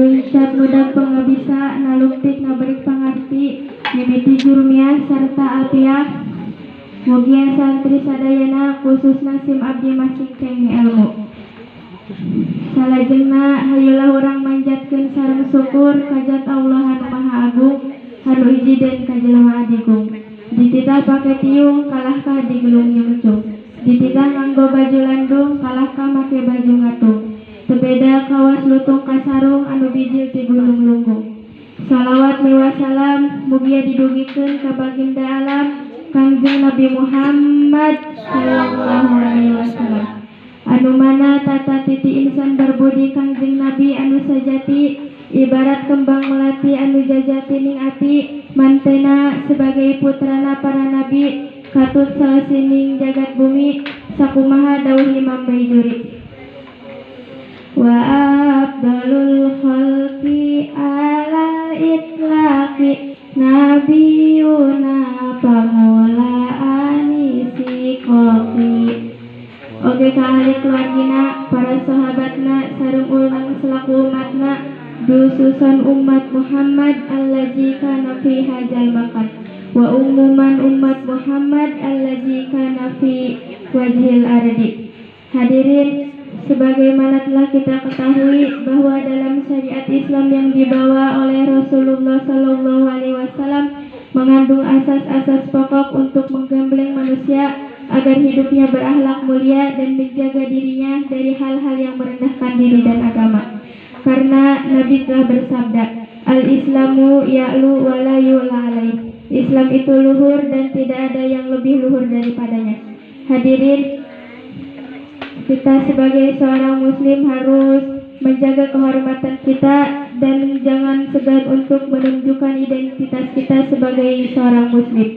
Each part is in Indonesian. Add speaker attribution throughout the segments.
Speaker 1: Nuncap mudah pengabisa naluktik naberik pangarti mimiti jurumia serta alpiah. Mugia santri sadayana khususna sim abdi masing kengi ilmu. Salajengna hayulah urang manjatkeun sareng syukur kajat Allah anu Maha Agung anu hiji den kajelema adigung. Dititah pake tiung kalah ka digelung nyungcung. Dititah nganggo baju landung kalah ka make baju ngatung. Tebeda kawas lutung kasarung anu bijil ti gunung lunggung. Salawat miwah salam mugia didugikeun ka baginda alam Kangjeng Nabi Muhammad sallallahu alaihi wasallam. Anu mana tata titi insan berbudi Kangjeng Nabi anu sajati ibarat kembang melati anu jajati ning ati mantena sebagai putrana para nabi katut salasining jagat bumi sakumaha dawuh Imam Baijuri. Wa afdalul khalqi alal itlaqi nabiyuna pamula anisi kopi. Oke kahari keluargina para sahabatna sareng ulang selaku umatna dususan umat Muhammad allazi kana fi hadzal makan wa umuman umat Muhammad allazi kana fi wajhil ardi. Hadirin, sebagaimana telah kita ketahui bahwa dalam syariat Islam yang dibawa oleh Rasulullah Sallallahu Alaihi Wasallam mengandung asas-asas pokok untuk menggembleng manusia agar hidupnya berakhlak mulia dan menjaga dirinya dari hal-hal yang merendahkan diri dan agama. Karena Nabi telah bersabda, Al-Islamu ya'lu wa la yu'la alaih. Islam itu luhur dan tidak ada yang lebih luhur daripadanya. Hadirin, kita sebagai seorang muslim harus menjaga kehormatan kita dan jangan segan untuk menunjukkan identitas kita sebagai seorang muslim.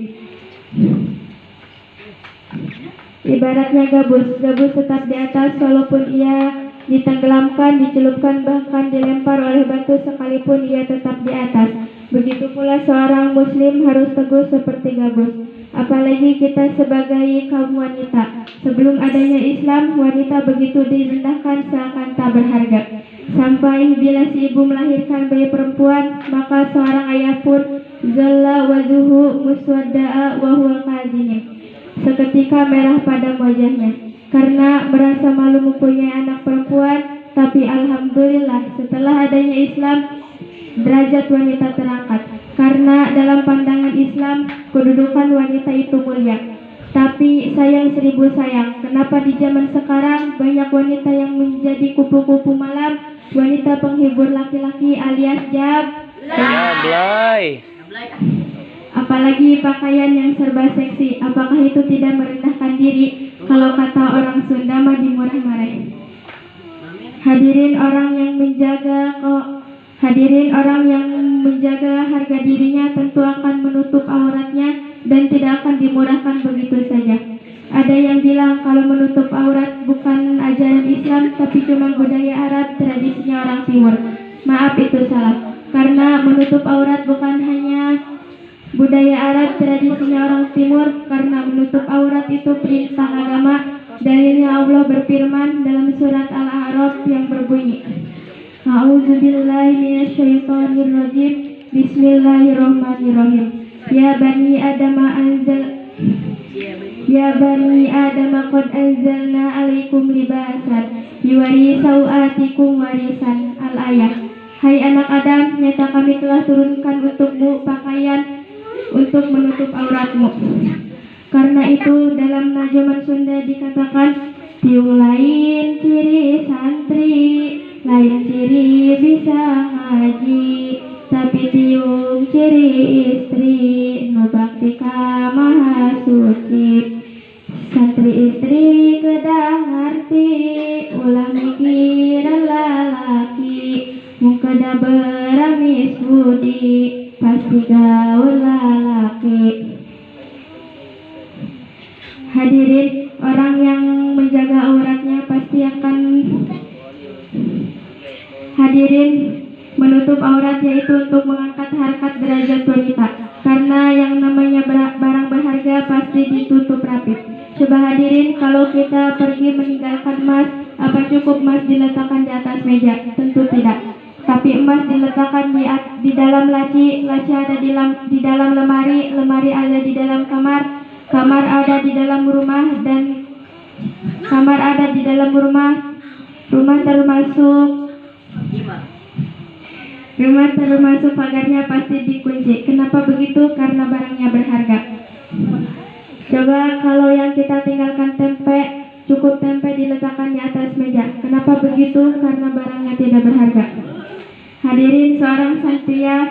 Speaker 1: Ibaratnya gabus tetap di atas walaupun ia ditenggelamkan, dicelupkan, bahkan dilempar oleh batu sekalipun ia tetap di atas. Begitu pula seorang muslim harus teguh seperti gabus. Apalagi kita sebagai kaum wanita. Sebelum adanya Islam, wanita begitu direndahkan seakan tak berharga. Sampai bila si ibu melahirkan bayi perempuan, maka seorang ayah pun zalla wajuhu muswadda'a wa huwa kadhim. Seketika merah padam wajahnya karena merasa malu mempunyai anak perempuan. Tapi alhamdulillah setelah adanya Islam, derajat wanita terangkat. Karena dalam pandangan Islam, kedudukan wanita itu mulia. Tapi sayang seribu sayang, kenapa di zaman sekarang banyak wanita yang menjadi kupu-kupu malam, wanita penghibur laki-laki alias jablay. Apalagi pakaian yang serba seksi, apakah itu tidak merendahkan diri? Kalau kata orang Sunda mah dimurah-marahin. Hadirin orang yang menjaga harga dirinya tentu akan menutup auratnya dan tidak akan dimurahkan begitu saja. Ada yang bilang kalau menutup aurat bukan ajaran Islam tapi cuma budaya Arab, tradisinya orang Timur. Maaf, itu salah. Karena menutup aurat bukan hanya budaya Arab, tradisinya orang Timur. Karena menutup aurat itu perintah agama. Dalilnya Allah berfirman dalam surat Al-A'raf yang berbunyi, A'udzubillahi minasyaitonirrajim. Bismillahirrahmanirrahim. Ya bani Adama qad anzalna 'alaikum libasan yuwari sawatikum warisan. Al-ayat. Hai anak Adam, nyata kami telah turunkan untukmu pakaian untuk menutup auratmu. Karena itu dalam najaman Sunda dikatakan, tiung lain ciri santri, lain ciri bisa ngaji, tapi tiung ciri istri, nu bakti ka maha suci. Santri istri kedah ngarti, ulah mikiran lalaki, mung kedah beramis budi, pasti gaul lalaki. Hadirin, orang yang menjaga auratnya pasti akan menutup auratnya itu untuk mengangkat harkat derajat wanita. Karena yang namanya barang berharga pasti ditutup rapi. Coba hadirin, kalau kita pergi meninggalkan emas, apa cukup emas diletakkan di atas meja? Tentu tidak. Tapi Api emas diletakkan di dalam laci, laci ada di dalam lemari, lemari ada di dalam kamar, kamar ada di dalam rumah, dan kamar ada di dalam rumah termasuk pagarnya pasti dikunci. Kenapa begitu? Karena barangnya berharga. Coba kalau yang kita tinggalkan cukup tempe diletakkan di atas meja. Kenapa begitu? Karena barangnya tidak berharga. Hadirin seorang santria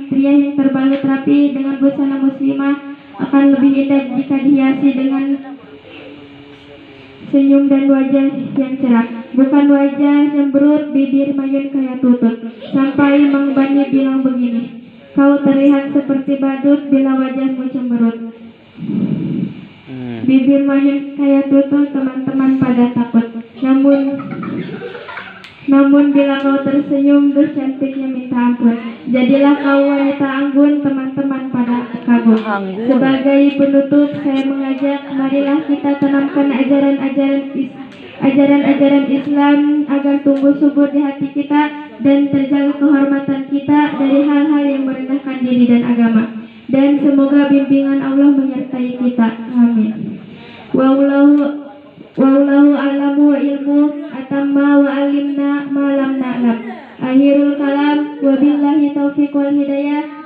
Speaker 1: yang terbalut rapi dengan busana muslimah akan lebih indah jika dihiasi dengan senyum dan wajah yang cerah, bukan wajah cemberut, bibir mayun kayak tutut. Sampai Mang Bani bilang begini, kau terlihat seperti badut bila wajahmu cemberut. Bibir mayun kayak tutut, teman-teman pada takut. Namun bila kau tersenyum, duh cantiknya minta ampun. Jadilah kau wanita anggun, teman-teman pada kagum. Sebagai penutup, saya mengajak, marilah kita tanamkan ajaran-ajaran Islam agar tumbuh subur di hati kita dan terjaga kehormatan kita dari hal-hal yang merendahkan diri dan agama. Dan semoga bimbingan Allah menyertai kita. Amin. Wallahu a'lamu wa ilmu atamma wa alimna ma lam na'lam. Akhirul kalam wa billahi taufiq wal hidayah.